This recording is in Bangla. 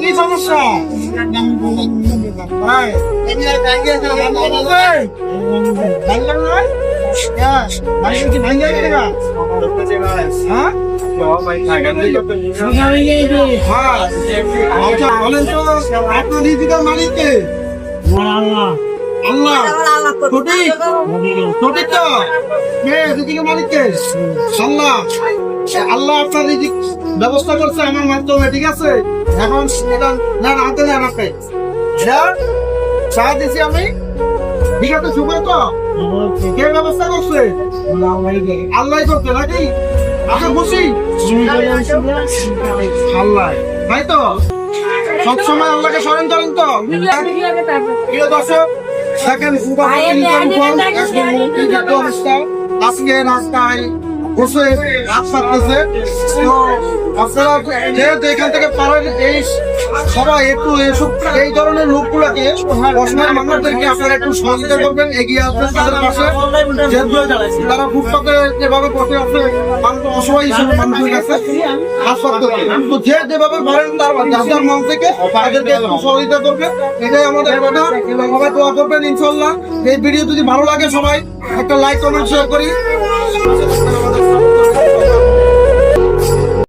কি সমস্যা? মালিককে আল্লাহ মালিককে আল্লাহ আল্লাহ আপনার রিজিক ব্যবস্থা করছে আমার মাধ্যমে, ঠিক আছে? এখন না হাতে নেন আপনি চা দিছি আমি, ঠিক আছে? শুভ তো কে ব্যবস্থা করছে? আল্লাহ করছে নাকি? আপনি খুশি? আল্লাহ, তাই তো? সবসময় আল্লাহকে স্মরণ করেন তো? প্রিয় দর্শক, দেখেন আজকে রাস্তায় বসে রাত পাচ্ছে। তো আপনারা যেহেতু এখান থেকে পারেন, এই সবাই একটু এই ধরনের লোকগুলোকে অসহায় মানুষদেরকে আপনারা একটু সহযোগিতা করবেন, এগিয়ে আসবেন তাদের পাশে। তারা ফুটপাতে যেভাবে বসে আছে, মানুষ অসহায় হিসেবে মানুষের কাছে হাসপাতাল, তো যে যেভাবে পারেন তার যার মন থেকে তাদেরকে একটু সহযোগিতা করবেন, এটাই আমাদের কথা। সবাই দোয়া করবেন ইনশাল্লাহ। এই ভিডিও যদি ভালো লাগে সবাই একটা লাইক কমেন্ট শেয়ার করি।